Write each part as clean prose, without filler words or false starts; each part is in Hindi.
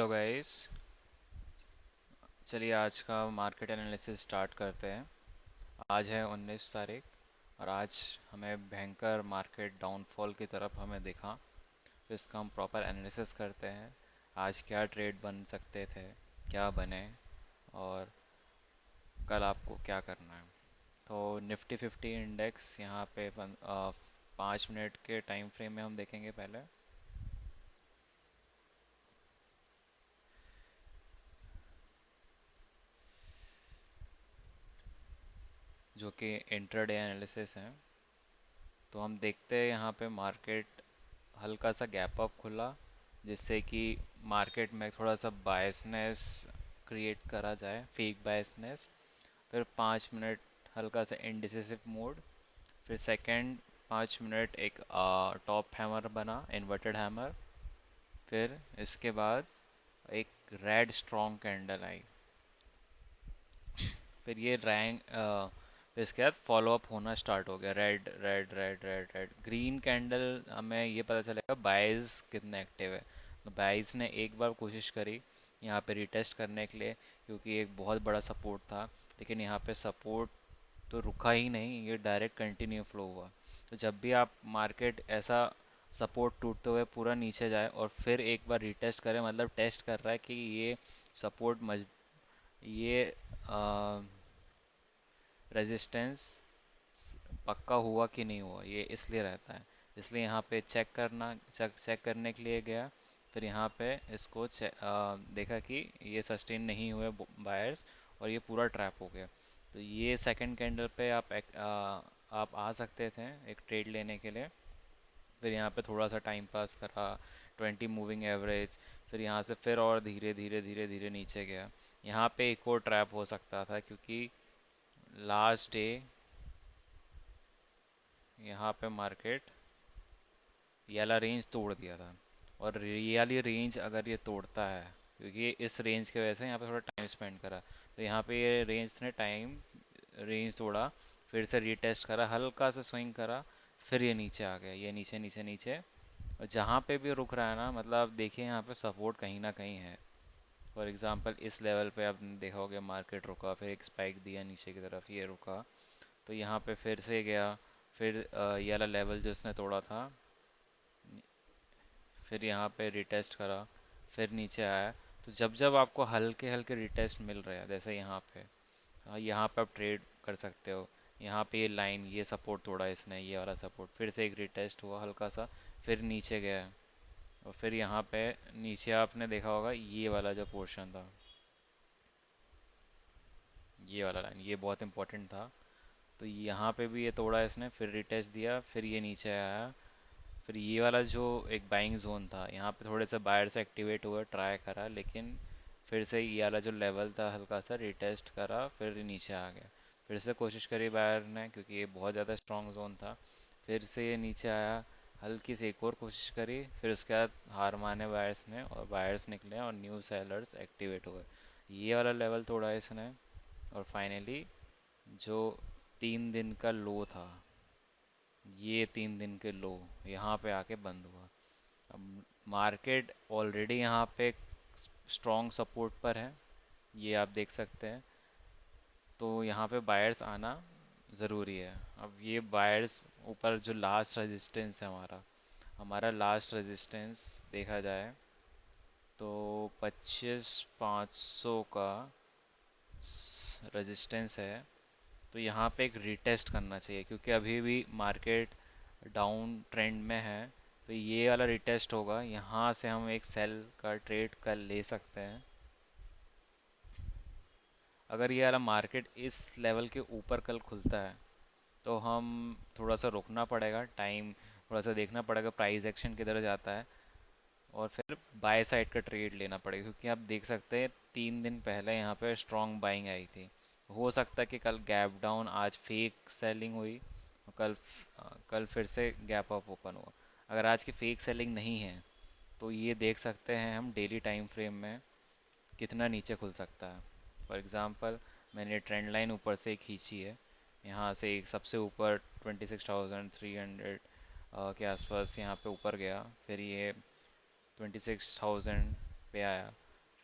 Hello guys. चलिए आज का मार्केट एनालिसिस स्टार्ट करते हैं। आज है 19 तारीख और आज हमें भयंकर मार्केट डाउनफॉल की तरफ हमें दिखा। तो इसका हम प्रॉपर एनालिसिस करते हैं। आज क्या ट्रेड बन सकते थे, क्या बने, और कल आपको क्या करना है। तो निफ्टी 50 इंडेक्स यहाँ पे 5 मिनट के टाइम फ्रेम में हम देखेंगे पहले, जो कि इंट्राडे एनालिसिस है। तो हम देखते हैं यहाँ पे मार्केट हल्का सा गैप अप खुला, जिससे कि मार्केट में थोड़ा सा बायसनेस क्रिएट करा जाए, फेक बायसनेस। फिर 5 मिनट हल्का सा इनडिसिसिव मोड। फिर सेकंड 5 मिनट एक टॉप हैमर बना, इन्वर्टेड हैमर। फिर इसके बाद एक रेड स्ट्रॉन्ग कैंडल आई। फिर ये फिर इसके बाद फॉलो अप होना स्टार्ट हो गया, red red red red red green candle. हमें ये पता चलेगा बाइज कितने एक्टिव है। तो बाइज ने एक बार कोशिश करी यहाँ पे रिटेस्ट करने के लिए, क्योंकि एक बहुत बड़ा सपोर्ट था। लेकिन यहाँ पे सपोर्ट तो रुका ही नहीं, ये डायरेक्ट कंटिन्यू फ्लो हुआ। तो जब भी आप मार्केट ऐसा सपोर्ट टूटते हुए पूरा नीचे जाए और फिर एक बार रिटेस्ट करे, मतलब टेस्ट कर रहा है कि ये सपोर्ट ये रेजिस्टेंस पक्का हुआ कि नहीं हुआ, ये इसलिए रहता है। इसलिए यहाँ पे चेक करना, चेक करने के लिए गया। फिर यहाँ पे इसको देखा कि ये सस्टेन नहीं हुए बायर्स, और ये पूरा ट्रैप हो गया। तो ये सेकंड कैंडल पे आप आ सकते थे एक ट्रेड लेने के लिए। फिर यहाँ पे थोड़ा सा टाइम पास करा, 20 मूविंग एवरेज। फिर यहाँ से फिर और धीरे धीरे धीरे धीरे नीचे गया। यहाँ पे एक और ट्रैप हो सकता था, क्योंकि लास्ट डे यहाँ पे मार्केट ये वाला रेंज तोड़ दिया था। और ये वाली रेंज अगर ये तोड़ता है, क्योंकि इस रेंज की वजह से यहाँ पे थोड़ा टाइम स्पेंड करा, तो यहाँ पे ये रेंज ने टाइम रेंज तोड़ा। फिर से रीटेस्ट करा, हल्का सा स्विंग करा। फिर ये नीचे आ गया, ये नीचे नीचे नीचे। और जहाँ पे भी रुक रहा है ना, मतलब आप देखिए यहाँ पे सपोर्ट कहीं ना कहीं है। फॉर एग्जांपल इस लेवल पे आपने देखा होगा, मार्केट रुका, फिर एक स्पाइक दिया नीचे की तरफ, ये रुका। तो यहाँ पे फिर से गया। फिर ये वाला लेवल जो इसने तोड़ा था, फिर यहाँ पे रिटेस्ट करा, फिर नीचे आया। तो जब जब आपको हल्के हल्के रिटेस्ट मिल रहे हैं, जैसे यहाँ पे, यहाँ पे आप ट्रेड कर सकते हो। यहाँ पे ये लाइन, ये सपोर्ट तोड़ा इसने, ये वाला सपोर्ट, फिर से एक रिटेस्ट हुआ हल्का सा, फिर नीचे गया। और फिर यहाँ पे नीचे आपने देखा होगा ये वाला जो पोर्शन था, ये वाला लाइन, ये बहुत इंपॉर्टेंट था। तो यहाँ पे भी ये तोड़ा इसने, फिर रिटेस्ट दिया, फिर ये नीचे आया। फिर ये वाला जो एक बाइंग जोन था, यहाँ पे थोड़े से बायर्स एक्टिवेट हुए, ट्राई करा, लेकिन फिर से ये वाला जो लेवल था हल्का सा रिटेस्ट करा, फिर नीचे आ गया। फिर से कोशिश करी बायर ने, क्योंकि ये बहुत ज़्यादा स्ट्रॉन्ग जोन था। फिर से ये नीचे आया, हल्की सी एक और कोशिश करी, फिर उसके बाद हार माने बायर्स ने, और बायर्स निकले और न्यू सेलर्स एक्टिवेट हुए। ये वाला लेवल तोड़ा इसने, और फाइनली जो 3 दिन का लो था, ये 3 दिन के लो यहाँ पे आके बंद हुआ। अब मार्केट ऑलरेडी यहाँ पे स्ट्रॉन्ग सपोर्ट पर है, ये आप देख सकते हैं। तो यहाँ पे बायर्स आना ज़रूरी है। अब ये बायर्स ऊपर जो लास्ट रेजिस्टेंस है हमारा, लास्ट रेजिस्टेंस देखा जाए तो 25,500 का रेजिस्टेंस है। तो यहाँ पे एक रिटेस्ट करना चाहिए, क्योंकि अभी भी मार्केट डाउन ट्रेंड में है। तो ये वाला रिटेस्ट होगा, यहाँ से हम एक सेल का ट्रेड कर ले सकते हैं। अगर ये वाला मार्केट इस लेवल के ऊपर कल खुलता है, तो हम थोड़ा सा रुकना पड़ेगा, टाइम थोड़ा सा देखना पड़ेगा प्राइस एक्शन किधर जाता है, और फिर बाय साइड का ट्रेड लेना पड़ेगा। क्योंकि आप देख सकते हैं 3 दिन पहले यहाँ पे स्ट्रॉन्ग बाइंग आई थी। हो सकता है कि कल गैप डाउन, आज फेक सेलिंग हुई, और कल फिर से गैप अप ओपन हुआ। अगर आज की फेक सेलिंग नहीं है, तो ये देख सकते हैं हम डेली टाइम फ्रेम में कितना नीचे खुल सकता है। फॉर एग्ज़ाम्पल, मैंने ट्रेंड लाइन ऊपर से खींची है, यहाँ से एक सबसे ऊपर 26,300 के आसपास यहाँ पे ऊपर गया, फिर ये 26,000 पे आया,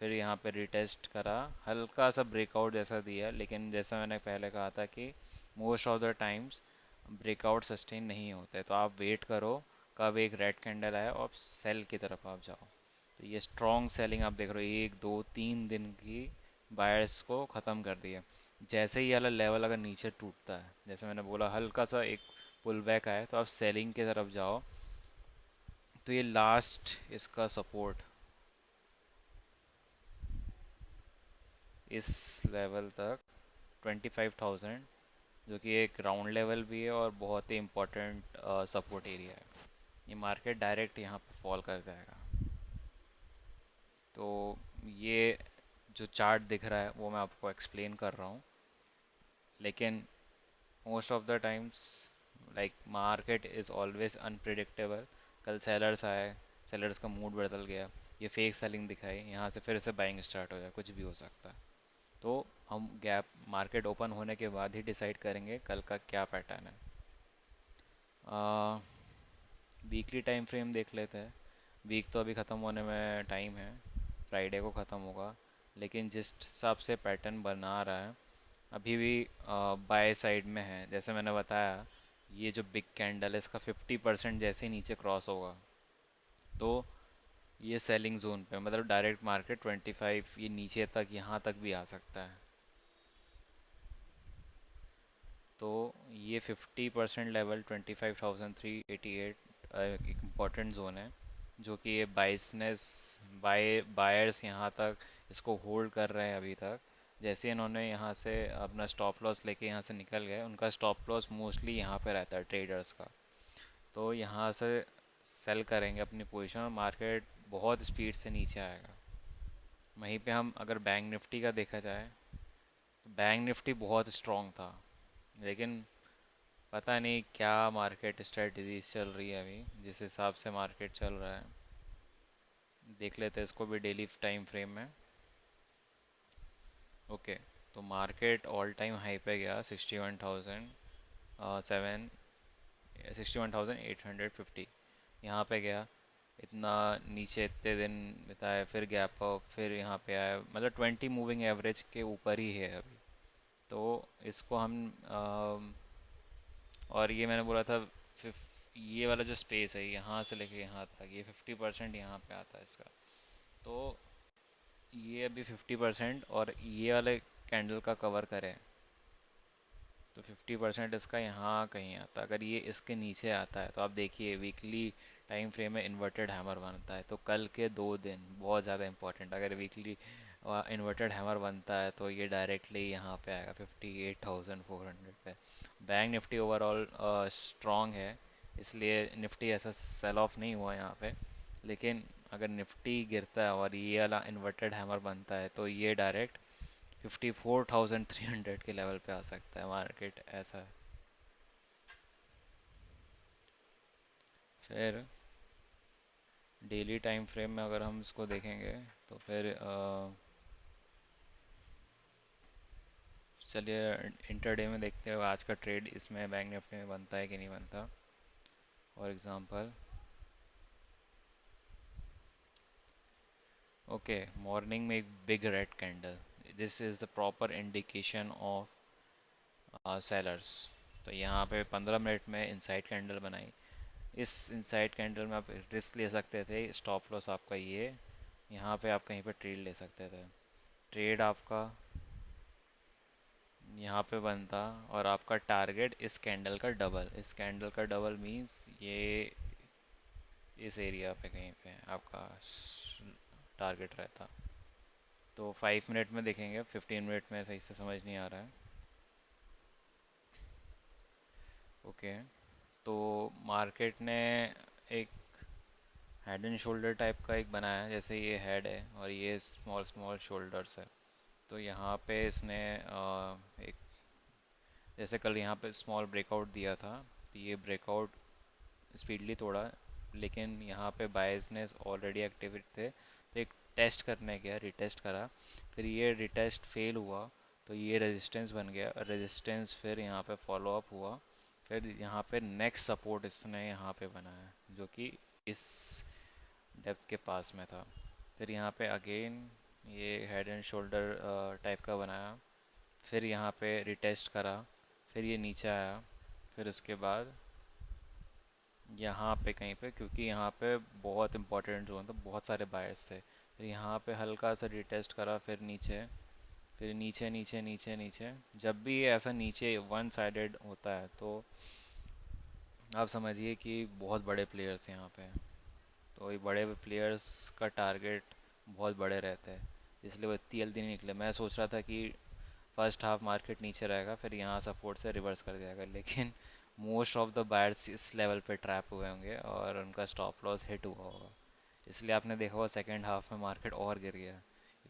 फिर यहाँ पे रिटेस्ट करा, हल्का सा ब्रेकआउट जैसा दिया, लेकिन जैसा मैंने पहले कहा था कि most of the times breakout sustain नहीं होते, तो आप वेट करो कब एक रेड कैंडल आए और सेल की तरफ आप जाओ। तो ये स्ट्रॉन्ग सेलिंग आप देख रहे हो, 1 2 3 दिन की बायर्स को ख़त्म कर दिया। जैसे ही वाला लेवल अगर नीचे टूटता है, जैसे मैंने बोला हल्का सा एक पुल बैक आए, तो आप सेलिंग की तरफ जाओ। तो ये लास्ट इसका सपोर्ट इस लेवल तक 25,000, जो कि एक राउंड लेवल भी है और बहुत ही इम्पोर्टेंट सपोर्ट एरिया है। ये मार्केट डायरेक्ट यहाँ पे फॉल कर जाएगा। तो ये जो चार्ट दिख रहा है वो मैं आपको एक्सप्लेन कर रहा हूँ, लेकिन most of the times like market is always unpredictable. कल सेलर्स आए, सेलर्स का मूड बदल गया, ये फेक सेलिंग दिखाई, यहाँ से फिर से बाइंग स्टार्ट हो जाए, कुछ भी हो सकता है। तो हम गैप मार्केट ओपन होने के बाद ही डिसाइड करेंगे कल का क्या पैटर्न है। वीकली टाइम फ्रेम देख लेते हैं। वीक तो अभी ख़त्म होने में टाइम है, फ्राइडे को ख़त्म होगा, लेकिन जिस हिसाब से पैटर्न बना रहा है अभी भी बाय साइड में है। जैसे मैंने बताया, ये जो बिग कैंडल है इसका 50% जैसे ही नीचे क्रॉस होगा, तो ये सेलिंग जोन पे, मतलब डायरेक्ट मार्केट 25 ये नीचे तक यहाँ तक भी आ सकता है। तो ये 50% लेवल 25,388 एक इम्पॉर्टेंट जोन है, जो कि ये बाइसनेस बायर्स यहाँ तक इसको होल्ड कर रहे हैं अभी तक। जैसे इन्होंने यहाँ से अपना स्टॉप लॉस लेके यहाँ से निकल गए, उनका स्टॉप लॉस मोस्टली यहाँ पे रहता है ट्रेडर्स का। तो यहाँ से सेल करेंगे अपनी पोजीशन और मार्केट बहुत स्पीड से नीचे आएगा। वहीं पे हम अगर बैंक निफ्टी का देखा जाए, तो बैंक निफ्टी बहुत स्ट्रॉन्ग था, लेकिन पता नहीं क्या मार्केट स्ट्रेटजीज चल रही है अभी, जिस हिसाब से मार्केट चल रहा है। देख लेते हैं इसको भी डेली टाइम फ्रेम में। ओके, तो मार्केट ऑल टाइम हाई पे गया 61,850, यहाँ पे गया। इतना नीचे इतने दिन बिताए, फिर गैप अप, फिर यहाँ पे आया, मतलब 20 मूविंग एवरेज के ऊपर ही है अभी। तो इसको हम और ये मैंने बोला था ये वाला जो स्पेस है यहाँ से लेके यहाँ तक, ये 50% यहाँ पे आता है इसका। तो ये अभी 50% और ये वाले कैंडल का कवर करे, तो 50% इसका यहाँ कहीं आता है। अगर ये इसके नीचे आता है तो आप देखिए वीकली टाइम फ्रेम में इन्वर्टेड हैमर बनता है। तो कल के 2 दिन बहुत ज़्यादा इंपॉर्टेंट, अगर वीकली इन्वर्टेड हैमर बनता है तो ये डायरेक्टली यहाँ पे आएगा 58,400 पे। बैंक निफ्टी ओवरऑल स्ट्रॉन्ग है, इसलिए निफ्टी ऐसा सेल ऑफ नहीं हुआ यहाँ पे। लेकिन अगर निफ्टी गिरता है और ये वाला इन्वर्टेड हैमर बनता है, तो ये डायरेक्ट 54,300 के लेवल पे आ सकता है मार्केट, ऐसा है। फिर डेली टाइम फ्रेम में अगर हम इसको देखेंगे, तो फिर चलिए इंटरडे में देखते हैं आज का ट्रेड इसमें बैंक निफ्टी में बनता है कि नहीं बनता। फॉर एग्जांपल, ओके, मॉर्निंग में एक big red candle, this is the proper indication of sellers. तो यहाँ पे 15 मिनट में इनसाइड कैंडल बनाई। इस इनसाइड कैंडल में आप रिस्क ले सकते थे, स्टॉप लॉस आपका ये, यहाँ पे आप कहीं पे ट्रेड ले सकते थे। ट्रेड आपका यहाँ पे बनता, और आपका टारगेट इस कैंडल का डबल, इस कैंडल का डबल मीन्स ये इस एरिया पे कहीं पे आपका टारगेट रहता। तो 5 मिनट में देखेंगे, 15 मिनट में सही से समझ नहीं आ रहा है। ओके, तो मार्केट ने एक हेड एंड शोल्डर टाइप का एक बनाया है, जैसे ये हेड है और ये स्मॉल स्मॉल शोल्डर्स है। तो यहाँ पे इसने एक, जैसे कल यहाँ पे स्मॉल ब्रेकआउट दिया था, तो ये ब्रेकआउट स्पीडली तोड़ा, लेकिन यहाँ पे बायर्स ने ऑलरेडी एक्टिव थे, तो एक टेस्ट करने गया, रिटेस्ट करा, फिर ये रिटेस्ट फेल हुआ, तो ये रेजिस्टेंस बन गया, रेजिस्टेंस फिर यहाँ पे फॉलो अप हुआ, फिर यहाँ पे नेक्स्ट सपोर्ट इसने यहाँ पे बनाया, जो कि इस डेप्थ के पास में था। फिर यहाँ पे अगेन ये हेड एंड शोल्डर टाइप का बनाया। फिर यहाँ पे रिटेस्ट करा, फिर ये नीचे आया, फिर उसके बाद यहाँ पे कहीं पे, क्योंकि यहाँ पे बहुत इंपॉर्टेंट जोन था, बहुत सारे बायर्स थे, फिर यहाँ पे हल्का सा रिटेस्ट करा, फिर नीचे, फिर नीचे नीचे नीचे नीचे। जब भी ये ऐसा नीचे वन साइडेड होता है तो आप समझिए कि बहुत बड़े प्लेयर्स हैं यहाँ पे। तो ये बड़े प्लेयर्स का टारगेट बहुत बड़े रहते हैं, इसलिए वो इतनी जल्दी नहीं निकले। मैं सोच रहा था कि फर्स्ट हाफ मार्केट नीचे रहेगा, फिर यहाँ सपोर्ट से रिवर्स कर जाएगा, लेकिन मोस्ट ऑफ द बायर्स इस लेवल पे ट्रैप हुए होंगे और उनका स्टॉप लॉस हिट हुआ होगा, इसलिए आपने देखा होगा सेकेंड हाफ में मार्केट और गिर गया।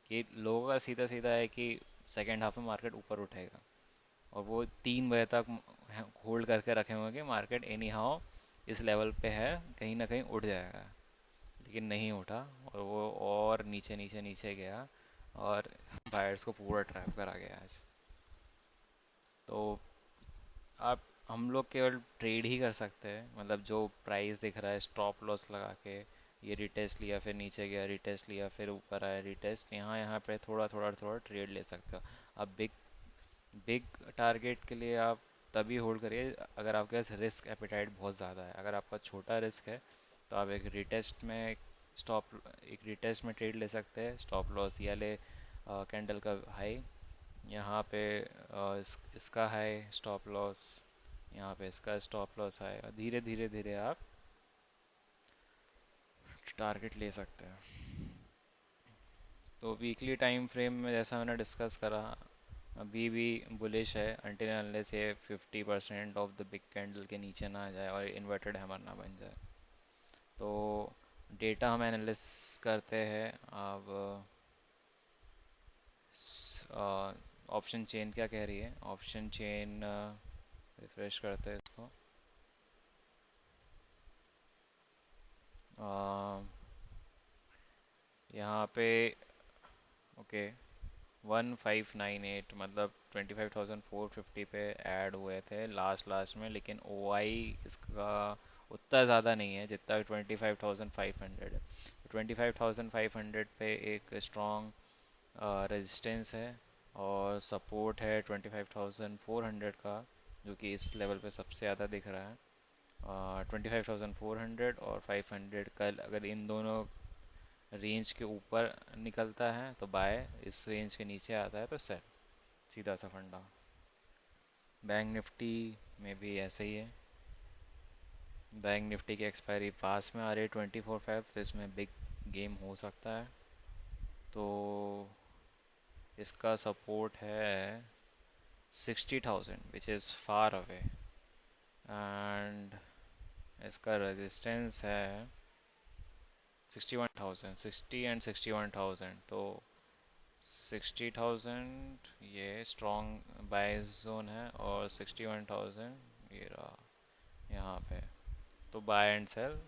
कि लोगों का सीधा सीधा है कि सेकेंड हाफ में मार्केट ऊपर उठेगा, और वो 3 बजे तक होल्ड करके रखे हुए हैं कि मार्केट एनी हाउ इस लेवल पे है, कहीं ना कहीं उठ जाएगा, लेकिन नहीं उठा, और वो और नीचे नीचे नीचे गया, और बायर्स को पूरा ट्रैप करा गया आज। तो आप, हम लोग केवल ट्रेड ही कर सकते हैं, मतलब जो प्राइस दिख रहा है स्टॉप लॉस लगा के, ये रिटेस्ट लिया फिर नीचे गया, रिटेस्ट लिया फिर ऊपर आया, रिटेस्ट, यहाँ यहाँ पे थोड़ा थोड़ा थोड़ा ट्रेड ले सकते हो। अब बिग बिग टारगेट के लिए आप तभी होल्ड करिए अगर आपके पास रिस्क एपिटाइट बहुत ज़्यादा है। अगर आपका छोटा रिस्क है तो आप एक रिटेस्ट में ट्रेड ले सकते हैं, स्टॉप लॉस या ले कैंडल का हाई, यहाँ पे इसका हाई स्टॉप लॉस, यहाँ पे इसका स्टॉप लॉस है, और धीरे धीरे धीरे आप टारगेट ले सकते हैं। तो वीकली टाइम फ्रेम में जैसा मैंने डिस्कस करा, अभी भी बुलिश है अनटिल अनलेस ये 50% ऑफ द बिग कैंडल के नीचे ना आ जाए और इन्वर्टेड हैमर ना बन जाए। तो डेटा हम एनालिस करते हैं। अब ऑप्शन चेन क्या कह रही है, ऑप्शन चेन रिफ्रेश करते हैं इसको। अ, यहाँ पे ओके 1598, मतलब 25,450 पे ऐड हुए थे लास्ट लास्ट में, लेकिन ओआई इसका उतना ज़्यादा नहीं है जितना 25,500 है। 25,500 पे एक स्ट्रॉन्ग रेजिस्टेंस है, और सपोर्ट है 25,400 का, जो कि इस लेवल पे सबसे ज़्यादा दिख रहा है। 25,400 और 500 का, अगर इन दोनों रेंज के ऊपर निकलता है तो बाय, इस रेंज के नीचे आता है तो सेल, सीधा सा फंडा। बैंक निफ्टी में भी ऐसे ही है। बैंक निफ्टी की एक्सपायरी पास में आ रही है 24/5, तो इसमें बिग गेम हो सकता है। तो इसका सपोर्ट है 60,000 which is far away, and इसका रेजिस्टेंस है 61,000, 60 एंड 61,000। तो 60,000 ये स्ट्रॉन्ग बाय जोन है, और 61,000 ये रहा यहाँ पे। तो बाय एंड सेल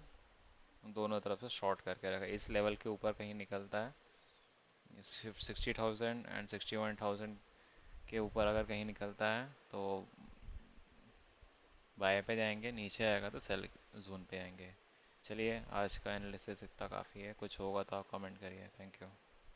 दोनों तरफ से शॉर्ट करके रखा, इस लेवल के ऊपर कहीं निकलता है, 60,000 एंड 61,000 के ऊपर अगर कहीं निकलता है तो बाय पे जाएंगे, नीचे आएगा तो सेल जोन पे आएंगे। चलिए आज का एनालिसिस इतना काफ़ी है, कुछ होगा तो आप कमेंट करिए। Thank you.